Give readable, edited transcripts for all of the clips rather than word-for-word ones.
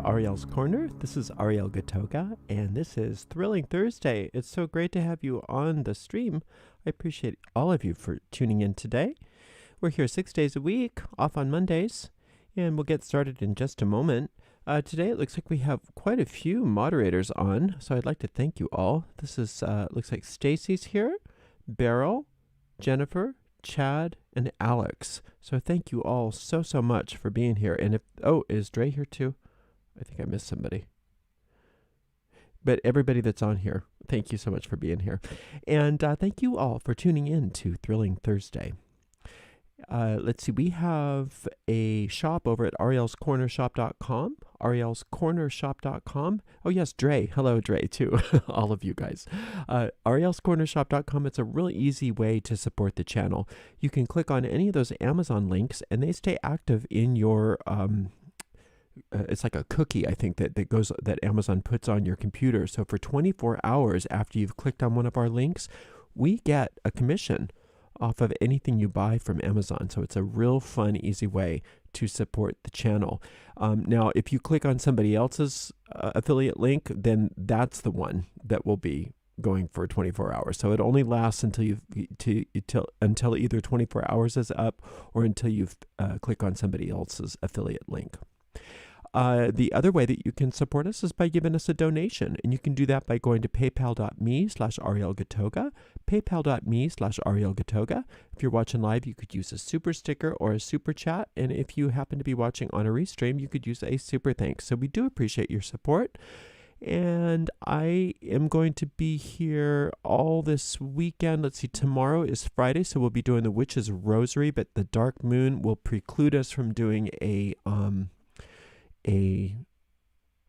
Ariel's Corner. This is Ariel Gatoga, and this is Thrilling Thursday. It's so great to have you on the stream. I appreciate all of you for tuning in today. We're here 6 days a week, off on Mondays, and we'll get started in just a moment. Today it looks like we have quite a few moderators on, so I'd like to thank you all. This is looks like Stacy's here, Beryl, Jennifer, Chad, and Alex. So thank you all so much for being here. And is Dre here too? I think I missed somebody. But everybody that's on here, thank you so much for being here. And thank you all for tuning in to Thrilling Thursday. Let's see, we have a shop over at arielscornershop.com, arielscornershop.com. Oh yes, Dre. Hello, Dre, too. All of you guys. arielscornershop.com. It's a really easy way to support the channel. You can click on any of those Amazon links, and they stay active in your it's like a cookie, I think, that Amazon puts on your computer. So for 24 hours after you've clicked on one of our links, we get a commission off of anything you buy from Amazon. So it's a real fun, easy way to support the channel. Now, if you click on somebody else's affiliate link, then that's the one that will be going for 24 hours. So it only lasts until until either 24 hours is up or until you click on somebody else's affiliate link. The other way that you can support us is by giving us a donation, and you can do that by going to paypal.me/arielgatoga, paypal.me/arielgatoga. If you're watching live, you could use a super sticker or a super chat, and if you happen to be watching on a restream, you could use a super thanks. So we do appreciate your support, and I am going to be here all this weekend. Let's see, tomorrow is Friday, so we'll be doing the Witch's Rosary, but the dark moon will preclude us from doing a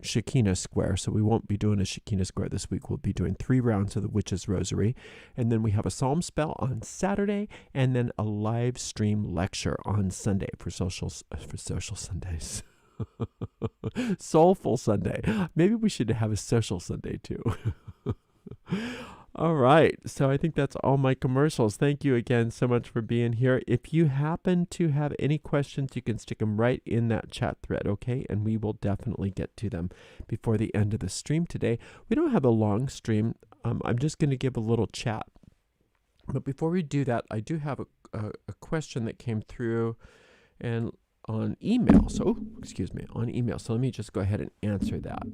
Shekinah square, so we won't be doing a Shekinah square this week. We'll be doing 3 rounds of the Witch's Rosary, and then we have a Psalm spell on Saturday, and then a live stream lecture on Sunday for social Sundays. Soulful Sunday. Maybe we should have a social Sunday too. All right, so I think that's all my commercials. Thank you again so much for being here. If you happen to have any questions, you can stick them right in that chat thread, okay? And we will definitely get to them before the end of the stream today. We don't have a long stream. I'm just going to give a little chat. But before we do that, I do have a question that came through and on email. So, on email. So let me just go ahead and answer that.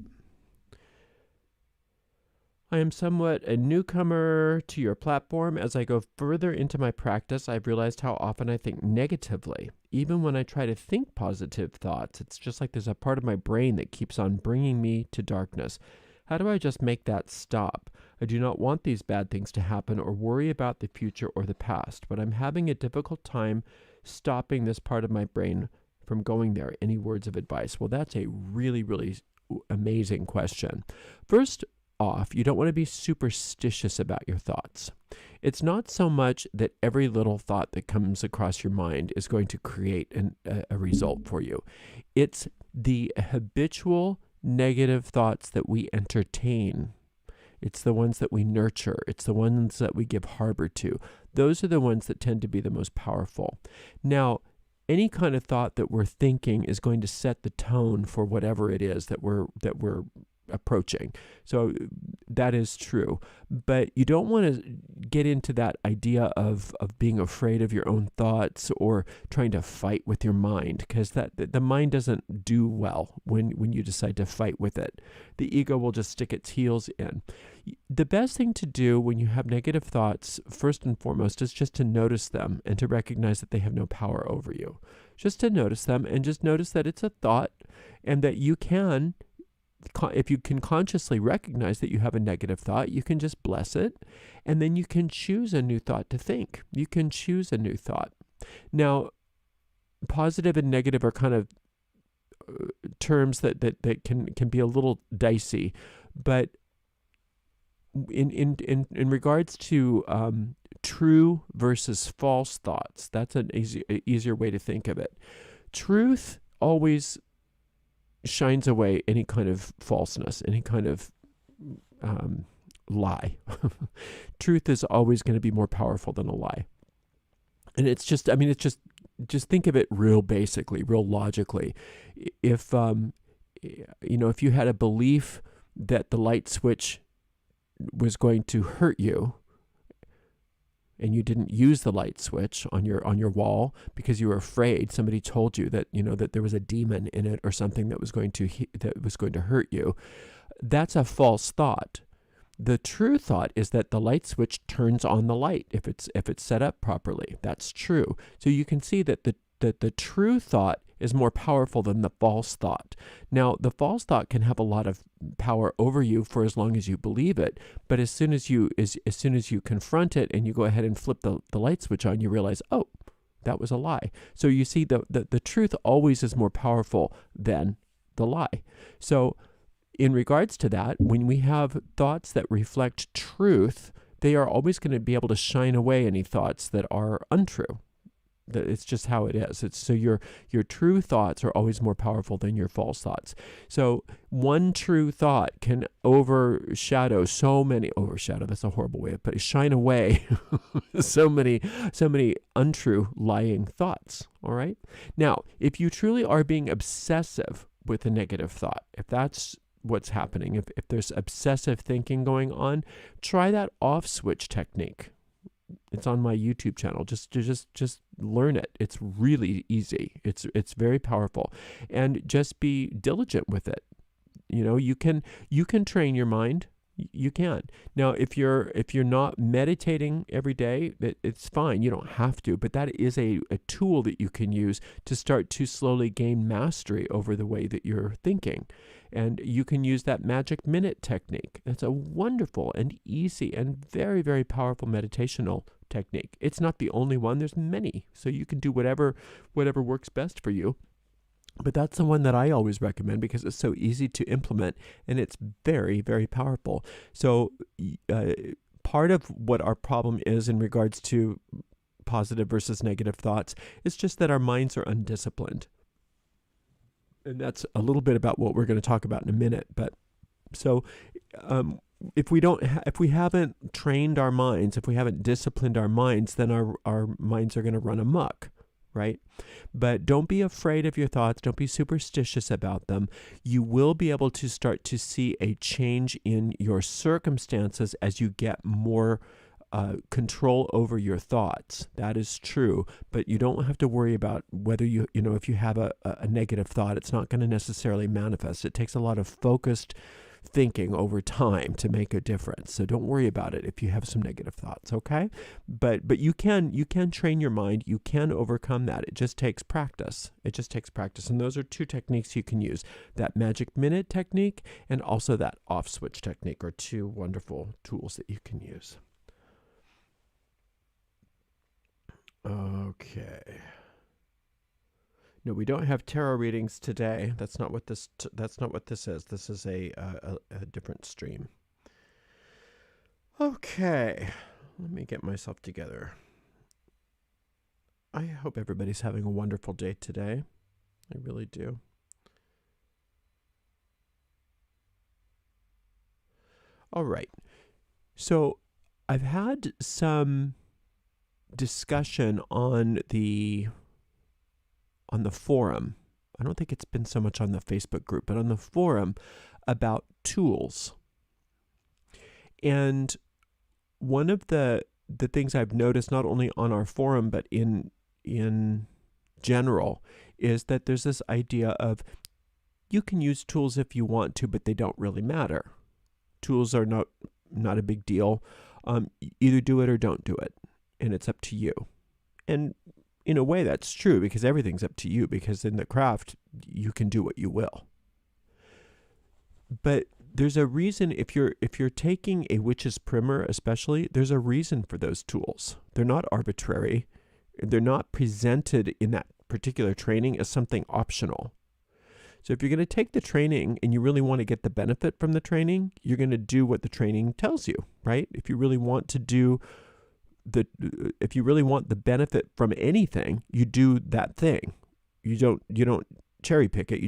I am somewhat a newcomer to your platform. As I go further into my practice, I've realized how often I think negatively. Even when I try to think positive thoughts, it's just like there's a part of my brain that keeps on bringing me to darkness. How do I just make that stop? I do not want these bad things to happen or worry about the future or the past, but I'm having a difficult time stopping this part of my brain from going there. Any words of advice? Well, that's a really, really amazing question. First off, you don't want to be superstitious about your thoughts. It's not so much that every little thought that comes across your mind is going to create a result for you. It's the habitual negative thoughts that we entertain. It's the ones that we nurture. It's the ones that we give harbor to. Those are the ones that tend to be the most powerful. Now, any kind of thought that we're thinking is going to set the tone for whatever it is that we're approaching. So that is true. But you don't want to get into that idea of being afraid of your own thoughts or trying to fight with your mind, because the mind doesn't do well when you decide to fight with it. The ego will just stick its heels in. The best thing to do when you have negative thoughts, first and foremost, is just to notice them and to recognize that they have no power over you. Just to notice them and just notice that it's a thought, and that you can, if you can consciously recognize that you have a negative thought, you can just bless it, and then you can choose a new thought to think. You can choose a new thought. Now, positive and negative are kind of terms that can be a little dicey, but in regards to true versus false thoughts, that's an easier way to think of it. Truth always shines away any kind of falseness, any kind of lie. Truth is always going to be more powerful than a lie. And it's just think of it real basically, real logically. If if you had a belief that the light switch was going to hurt you, and you didn't use the light switch on your wall because you were afraid somebody told you that that there was a demon in it or something that was going to hurt you, that's a false thought. The true thought is that the light switch turns on the light if it's set up properly. That's true. So you can see that the true thought is more powerful than the false thought. Now, the false thought can have a lot of power over you for as long as you believe it, but as soon as you confront it and you go ahead and flip the light switch on, you realize, oh, that was a lie. So you see, the truth always is more powerful than the lie. So in regards to that, when we have thoughts that reflect truth, they are always going to be able to shine away any thoughts that are untrue. It's just how it is. So your true thoughts are always more powerful than your false thoughts. So one true thought can overshadow, that's a horrible way of putting it, shine away so many untrue lying thoughts. All right. Now, if you truly are being obsessive with a negative thought, if that's what's happening, if there's obsessive thinking going on, try that off switch technique. It's on my YouTube channel. Just learn it. It's really easy. It's very powerful, and just be diligent with it. You can train your mind. You can. Now, if you're not meditating every day, it's fine. You don't have to, but that is a tool that you can use to start to slowly gain mastery over the way that you're thinking. And you can use that magic minute technique. It's a wonderful and easy and very, very powerful meditational technique. It's not the only one. There's many. So you can do whatever works best for you. But that's the one that I always recommend because it's so easy to implement and it's very, very powerful. So part of what our problem is in regards to positive versus negative thoughts is just that our minds are undisciplined. And that's a little bit about what we're going to talk about in a minute. But so if we haven't trained our minds, if we haven't disciplined our minds, then our minds are going to run amok, right? But don't be afraid of your thoughts. Don't be superstitious about them. You will be able to start to see a change in your circumstances as you get more control over your thoughts. That is true, but you don't have to worry about whether if you have a negative thought, it's not going to necessarily manifest. It takes a lot of focused thinking over time to make a difference. So don't worry about it if you have some negative thoughts, okay? But you can train your mind. You can overcome that. It just takes practice. And those are two techniques you can use. That magic minute technique and also that off switch technique are two wonderful tools that you can use. Okay. No, we don't have tarot readings today. That's not what this is. This is a different stream. Okay. Let me get myself together. I hope everybody's having a wonderful day today. I really do. All right. So I've had some discussion on the forum. I don't think it's been so much on the Facebook group, but on the forum about tools. And one of the things I've noticed not only on our forum but in general is that there's this idea of you can use tools if you want to, but they don't really matter. Tools are not a big deal. Either do it or don't do it. And it's up to you. And in a way that's true because everything's up to you, because in the craft you can do what you will. But there's a reason if you're taking a witch's primer especially, there's a reason for those tools. They're not arbitrary. They're not presented in that particular training as something optional. So if you're going to take the training and you really want to get the benefit from the training, you're going to do what the training tells you, right? If you really want the benefit from anything, you do that thing. You don't cherry pick it.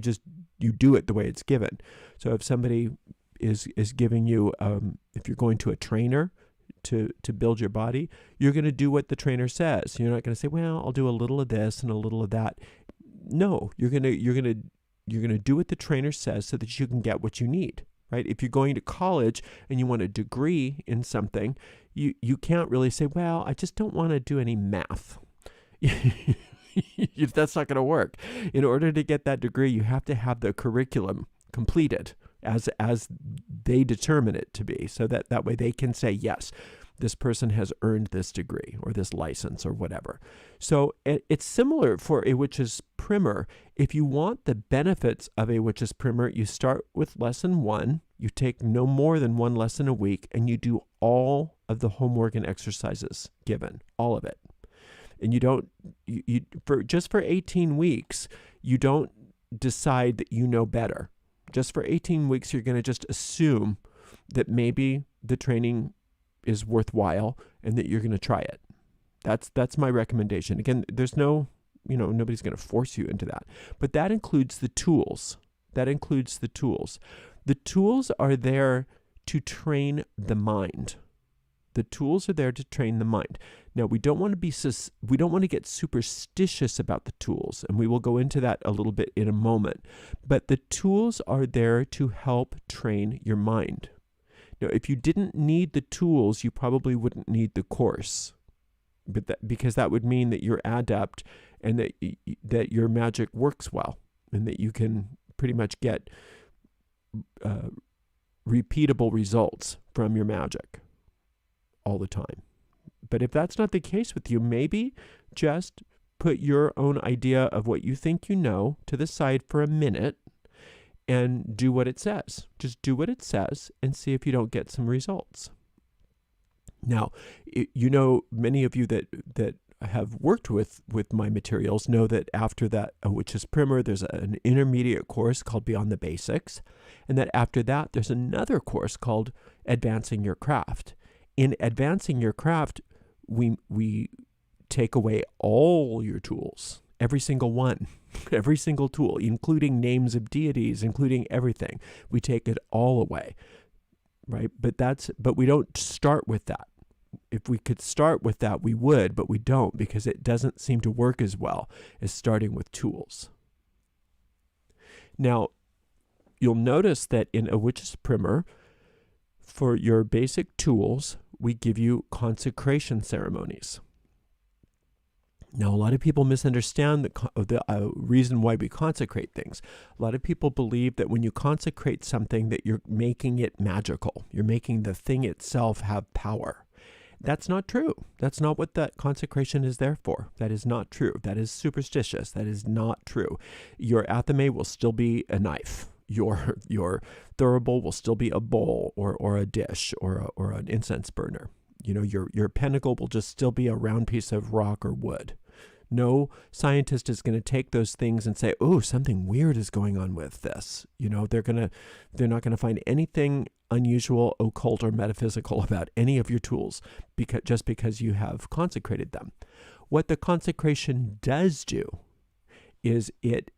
You do it the way it's given. So if somebody is giving you, if you're going to a trainer to build your body, you're going to do what the trainer says. You're not going to say, well, I'll do a little of this and a little of that. No, you're going to do what the trainer says so that you can get what you need, right? If you're going to college and you want a degree in something, you can't really say, well, I just don't want to do any math. That's not going to work. In order to get that degree, you have to have the curriculum completed as they determine it to be, so that way they can say, yes, this person has earned this degree or this license or whatever. So it's similar for a witch's primer. If you want the benefits of a witch's primer, you start with lesson 1. You take no more than 1 lesson a week, and you do all of the homework and exercises given, all of it. And you don't, for 18 weeks, you don't decide that you know better. Just for 18 weeks, you're going to just assume that maybe the training is worthwhile and that you're going to try it. That's my recommendation. Again, there's nobody's going to force you into that. But that includes the tools. The tools are there to train the mind. The tools are there to train the mind. Now, we don't want to get superstitious about the tools, and we will go into that a little bit in a moment. But the tools are there to help train your mind. Now, if you didn't need the tools, you probably wouldn't need the course, because that would mean that you're adept and that your magic works well, and that you can pretty much get repeatable results from your magic all the time. But if that's not the case with you, maybe just put your own idea of what you think you know to the side for a minute and do what it says. Just do what it says and see if you don't get some results. Now, many of you that have worked with my materials know that after that, which is primer, there's an intermediate course called Beyond the Basics, and that after that, there's another course called Advancing Your Craft. In Advancing Your Craft, we take away all your tools, every single one, every single tool, including names of deities, including everything. We take it all away, right? But we don't start with that. If we could start with that, we would, but we don't, because it doesn't seem to work as well as starting with tools. Now, you'll notice that in a witch's primer, for your basic tools, we give you consecration ceremonies. Now, a lot of people misunderstand the reason why we consecrate things. A lot of people believe that when you consecrate something, that you're making it magical. You're making the thing itself have power. That's not true. That's not what that consecration is there for. That is not true. That is superstitious. That is not true. Your athame will still be a knife. Your thurible will still be a bowl or a dish or an incense burner. Your pentacle will just still be a round piece of rock or wood. No scientist is going to take those things and say, "Oh, something weird is going on with this." They're not going to find anything unusual, occult, or metaphysical about any of your tools because you have consecrated them. What the consecration does do is it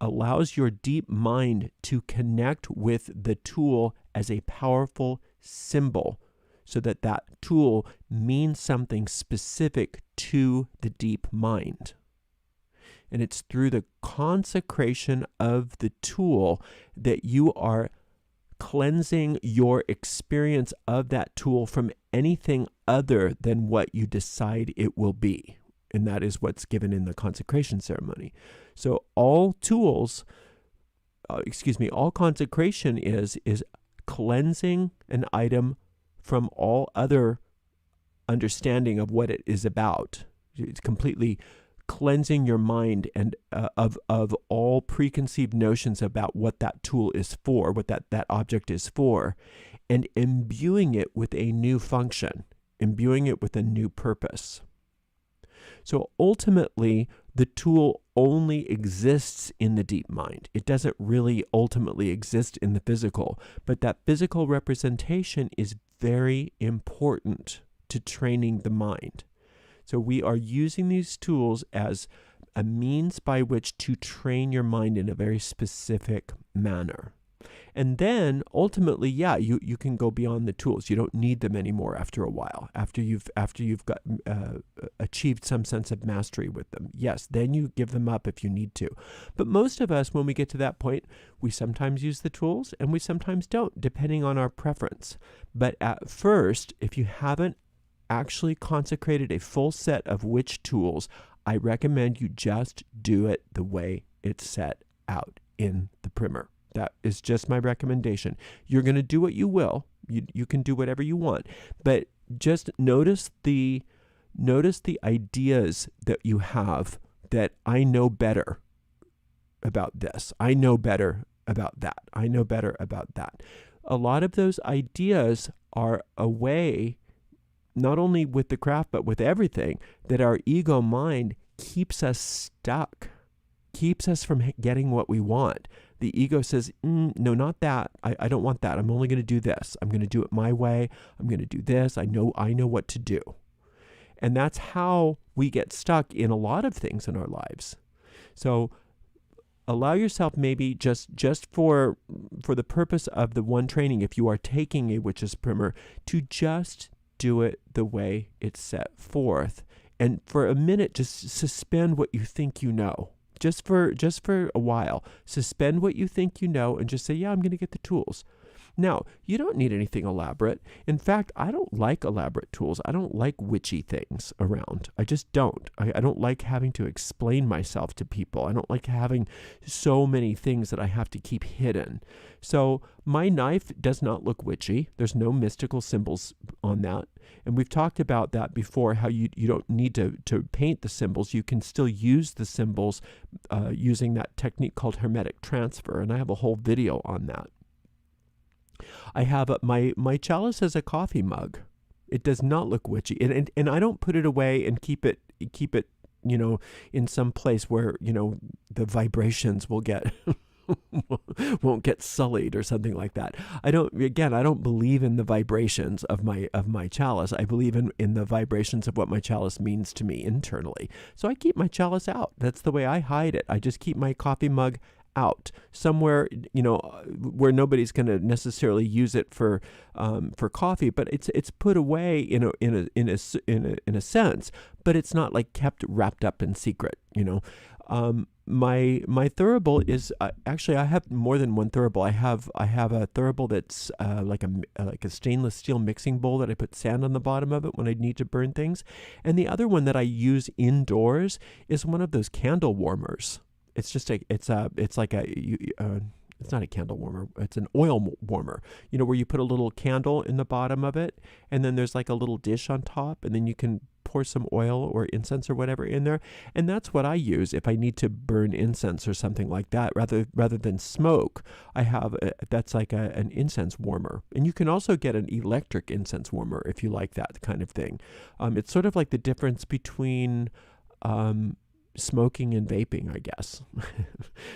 allows your deep mind to connect with the tool as a powerful symbol, so that tool means something specific to the deep mind. And it's through the consecration of the tool that you are cleansing your experience of that tool from anything other than what you decide it will be. And that is what's given in the consecration ceremony. So all consecration is cleansing an item from all other understanding of what it is about. It's completely cleansing your mind and of all preconceived notions about what that tool is for, what that object is for, and imbuing it with a new function, imbuing it with a new purpose. So ultimately, the tool only exists in the deep mind. It doesn't really ultimately exist in the physical, but that physical representation is very important to training the mind. So we are using these tools as a means by which to train your mind in a very specific manner. And then ultimately, yeah, you can go beyond the tools. You don't need them anymore after a while, after you've got achieved some sense of mastery with them. Yes, then you give them up if you need to. But most of us, when we get to that point, we sometimes use the tools and we sometimes don't, depending on our preference. But at first, if you haven't actually consecrated a full set of witch tools, I recommend you just do it the way it's set out in the primer. That is just my recommendation. You're going to do what you will. You can do whatever you want, but just notice the ideas that you have, that I know better about this. I know better about that. I know better about that. A lot of those ideas are a way, not only with the craft, but with everything, that our ego mind keeps us stuck, keeps us from getting what we want. The ego says, no, not that. I don't want that. I'm only going to do this. I'm going to do it my way. I'm going to do this. I know what to do. And that's how we get stuck in a lot of things in our lives. So allow yourself, maybe just for the purpose of the one training, if you are taking a witch's primer, to just do it the way it's set forth. And for a minute, just suspend what you think you know. Just for a while, suspend what you think you know and just say, yeah, I'm going to get the tools. Now, you don't need anything elaborate. In fact, I don't like elaborate tools. I don't like witchy things around. I just don't. I don't like having to explain myself to people. I don't like having so many things that I have to keep hidden. So my knife does not look witchy. There's no mystical symbols on that. And we've talked about that before, how you don't need to paint the symbols. You can still use the symbols using that technique called hermetic transfer. And I have a whole video on that. I have my chalice as a coffee mug. It does not look witchy, and I don't put it away and keep it in some place where the vibrations will get won't get sullied or something like that. I don't believe in the vibrations of my chalice. I believe in the vibrations of what my chalice means to me internally. So I keep my chalice out. That's the way I hide it. I just keep my coffee mug out somewhere, where nobody's going to necessarily use it for coffee, but it's put away in a sense, but it's not like kept wrapped up in secret. My thurible is actually, I have more than one thurible. I have a thurible that's like a stainless steel mixing bowl that I put sand on the bottom of it when I need to burn things, and the other one that I use indoors is one of those candle warmers. It's just it's not a candle warmer. It's an oil warmer, where you put a little candle in the bottom of it, and then there's like a little dish on top, and then you can pour some oil or incense or whatever in there. And that's what I use if I need to burn incense or something like that, rather than smoke. I have that's like an incense warmer. And you can also get an electric incense warmer if you like that kind of thing. It's sort of like the difference between smoking and vaping, I guess.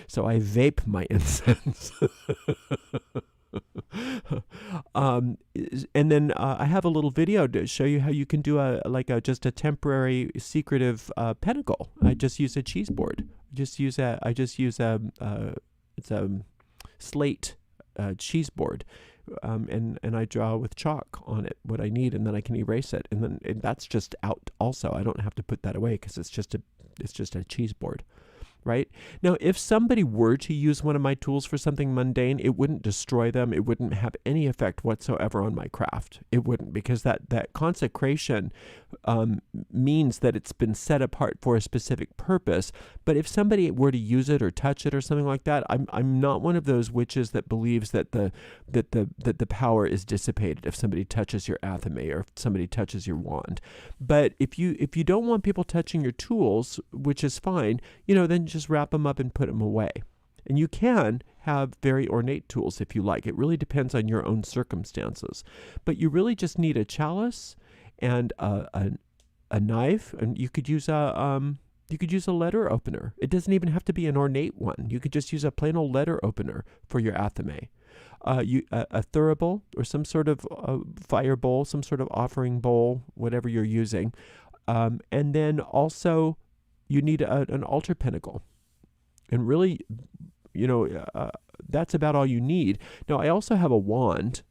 So I vape my incense. And then I have a little video to show you how you can do just a temporary secretive pentacle. I just use a cheese board. I just use it's a slate cheese board. And I draw with chalk on it what I need, and then I can erase it, and that's just out also. I don't have to put that away because it's just a cheese board. Right? Now, if somebody were to use one of my tools for something mundane, it wouldn't destroy them. It wouldn't have any effect whatsoever on my craft. It wouldn't, because that consecration means that it's been set apart for a specific purpose. But if somebody were to use it or touch it or something like that, I'm not one of those witches that believes that the power is dissipated if somebody touches your athame or if somebody touches your wand. But if you don't want people touching your tools, which is fine, then just wrap them up and put them away. And you can have very ornate tools if you like. It really depends on your own circumstances. But you really just need a chalice and a knife, and you could use a letter opener. It doesn't even have to be an ornate one. You could just use a plain old letter opener for your athame. A thurible or some sort of fire bowl, some sort of offering bowl, whatever you're using. And then also you need an altar pentacle. And really, that's about all you need. Now, I also have a wand,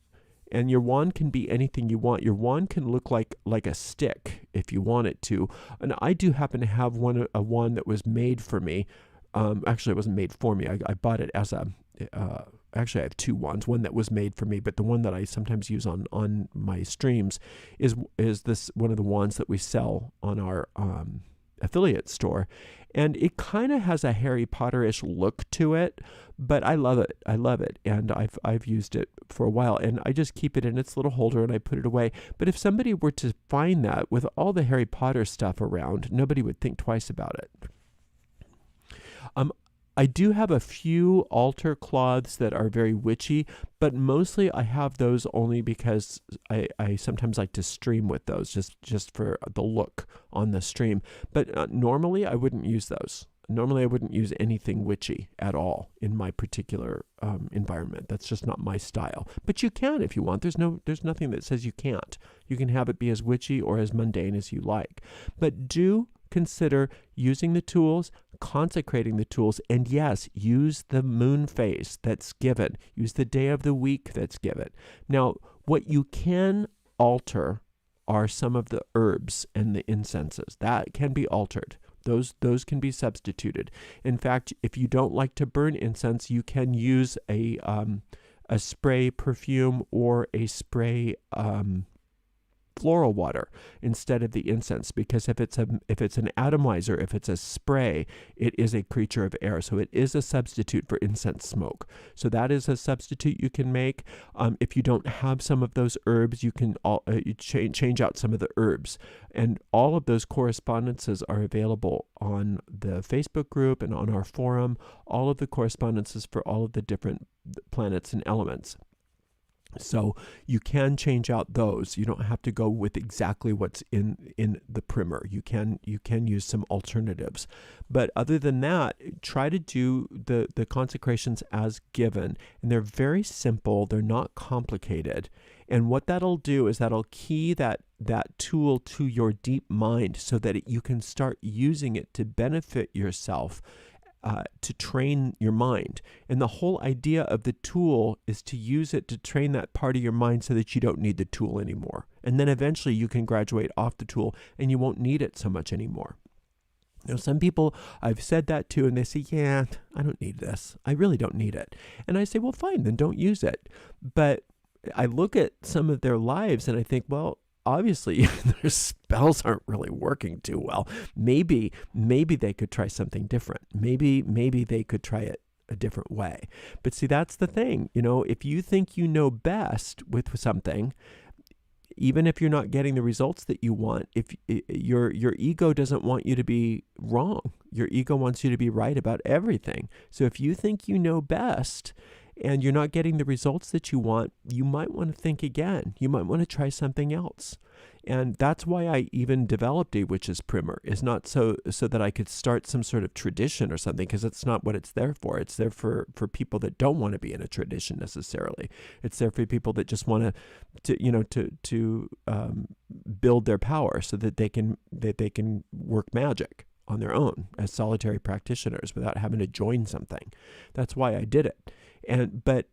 and your wand can be anything you want. Your wand can look like a stick if you want it to. And I do happen to have a wand that was made for me. Actually, it wasn't made for me. I bought it as a... actually, I have two wands. One that was made for me, but the one that I sometimes use on my streams is this one of the wands that we sell on our affiliate store. And it kind of has a Harry Potter-ish look to it, but I love it. I love it. And I've used it for a while, and I just keep it in its little holder and I put it away. But if somebody were to find that with all the Harry Potter stuff around, nobody would think twice about it. I do have a few altar cloths that are very witchy, but mostly I have those only because I sometimes like to stream with those, just for the look on the stream. But normally I wouldn't use those. Normally I wouldn't use anything witchy at all in my particular environment. That's just not my style. But you can if you want. There's nothing that says you can't. You can have it be as witchy or as mundane as you like. But do consider using the tools, consecrating the tools, and yes, use the moon phase that's given. Use the day of the week that's given. Now, what you can alter are some of the herbs and the incenses. That can be altered. Those can be substituted. In fact, if you don't like to burn incense, you can use a spray perfume or a spray floral water instead of the incense, because if it's an atomizer, if it's a spray, it is a creature of air, so it is a substitute for incense smoke. So that is a substitute you can make. If you don't have some of those herbs, you can change out some of the herbs, and all of those correspondences are available on the Facebook group and on our forum. All of the correspondences for all of the different planets and elements. So you can change out those. You don't have to go with exactly what's in the primer. You can use some alternatives. But other than that, try to do the consecrations as given. And they're very simple. They're not complicated. And what that'll do is that'll key that tool to your deep mind so that you can start using it to benefit yourself. To train your mind. And the whole idea of the tool is to use it to train that part of your mind so that you don't need the tool anymore. And then eventually you can graduate off the tool and you won't need it so much anymore. Now, some people I've said that to, and they say, yeah, I don't need this. I really don't need it. And I say, well, fine, then don't use it. But I look at some of their lives and I think, well, obviously their spells aren't really working too well. Maybe they could try something different. Maybe they could try it a different way. But see, that's the thing. If you think you know best with something, even if you're not getting the results that you want, if your ego doesn't want you to be wrong. Your ego wants you to be right about everything. So if you think you know best, and you're not getting the results that you want, you might want to think again. You might want to try something else. And that's why I even developed a witch's primer, is not so that I could start some sort of tradition or something, because it's not what it's there for. It's there for people that don't want to be in a tradition necessarily. It's there for people that just want to build their power so that they can work magic on their own as solitary practitioners without having to join something. That's why I did it. But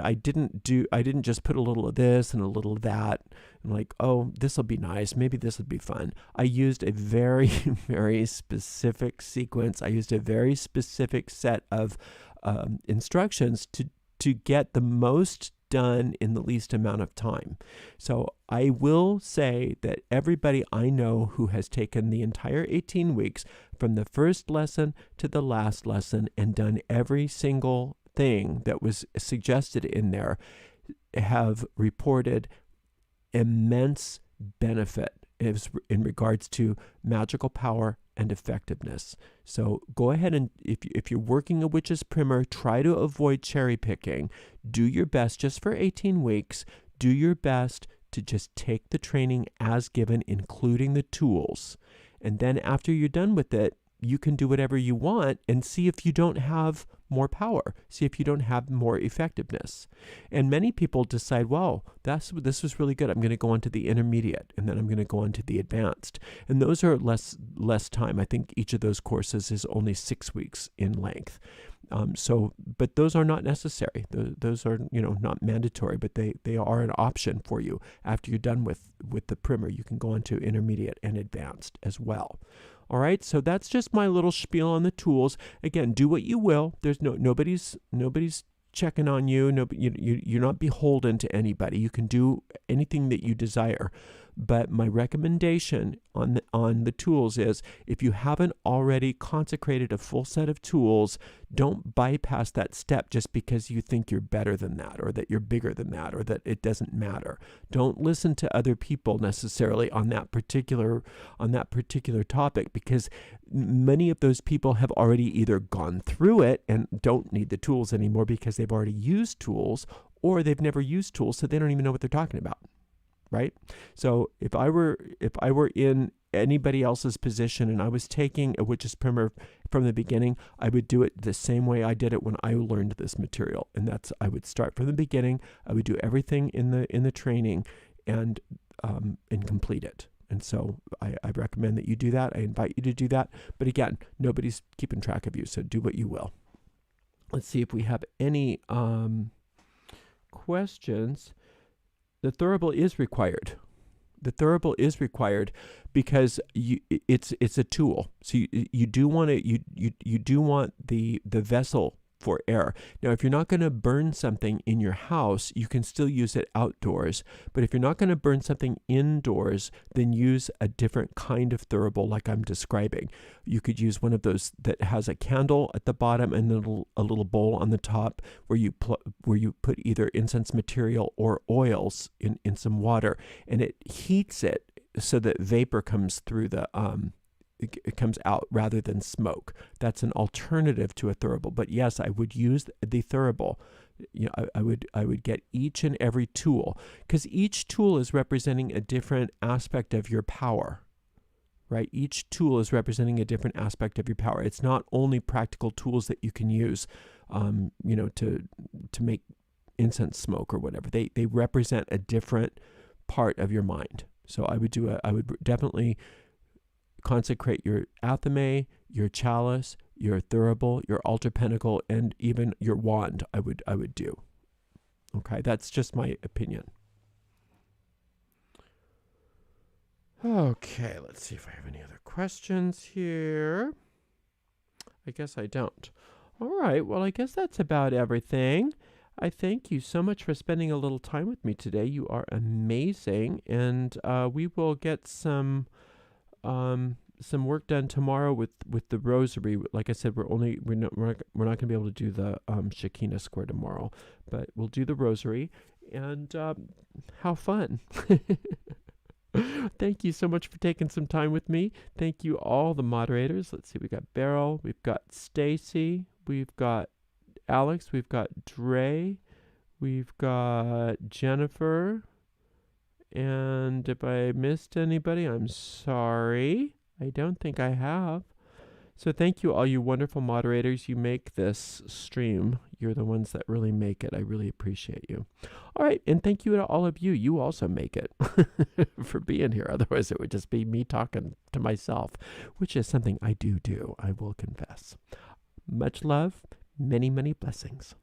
I didn't just put a little of this and a little of that and like, oh, this will be nice. Maybe this would be fun. I used a very, very specific sequence. I used a very specific set of instructions to get the most done in the least amount of time. So I will say that everybody I know who has taken the entire 18 weeks from the first lesson to the last lesson and done every single thing that was suggested in there have reported immense benefit in regards to magical power and effectiveness. So go ahead and if you're working a witch's primer, try to avoid cherry picking. Do your best just for 18 weeks. Do your best to just take the training as given, including the tools. And then after you're done with it, you can do whatever you want and see if you don't have more power, see if you don't have more effectiveness. And many people decide, well, this was really good. I'm going to go on to the intermediate, and then I'm going to go on to the advanced. And those are less time. I think each of those courses is only 6 weeks in length. But those are not necessary. Those are, not mandatory, but they are an option for you. After you're done with the primer, you can go on to intermediate and advanced as well. All right, so that's just my little spiel on the tools. Again, do what you will. There's nobody's checking on you. You're not beholden to anybody. You can do anything that you desire. But my recommendation on the tools is, if you haven't already consecrated a full set of tools, don't bypass that step just because you think you're better than that, or that you're bigger than that, or that it doesn't matter. Don't listen to other people necessarily on that particular topic, because many of those people have already either gone through it and don't need the tools anymore because they've already used tools, or they've never used tools, so they don't even know what they're talking about. Right? So if I were in anybody else's position and I was taking a witch's primer from the beginning, I would do it the same way I did it when I learned this material. And that's, I would start from the beginning. I would do everything in the training and complete it. And so I recommend that you do that. I invite you to do that. But again, nobody's keeping track of you, so do what you will. Let's see if we have any questions. The thurible is required. The thurible is required because it's a tool. So you do want the vessel for air. Now, if you're not going to burn something in your house, you can still use it outdoors. But if you're not going to burn something indoors, then use a different kind of thurible like I'm describing. You could use one of those that has a candle at the bottom and a little bowl on the top where you put either incense material or oils in some water, and it heats it so that vapor comes through it comes out rather than smoke. That's an alternative to a thurible. But yes, I would use the thurible. I would get each and every tool, because each tool is representing a different aspect of your power. Right? Each tool is representing a different aspect of your power. It's not only practical tools that you can use, to make incense smoke or whatever. They represent a different part of your mind. So I would definitely consecrate your athame, your chalice, your thurible, your altar pentacle, and even your wand. I would do. Okay, that's just my opinion. Okay, let's see if I have any other questions here. I guess I don't. All right, well, I guess that's about everything. I thank you so much for spending a little time with me today. You are amazing, and we will get some work done tomorrow with the rosary. Like I said, we're not going to be able to do the Shekinah square tomorrow, but we'll do the rosary, and how fun. Thank you so much for taking some time with me. Thank you, all the moderators. Let's see, we got Beryl, we've got Stacy, we've got Alex, we've got Dre, we've got Jennifer, and if I missed anybody, I'm sorry. I don't think I have. So thank you, all you wonderful moderators. You make this stream. You're the ones that really make it. I really appreciate you. All right, and thank you to all of you. You also make it for being here. Otherwise, it would just be me talking to myself, which is something I do, I will confess. Much love, many, many blessings.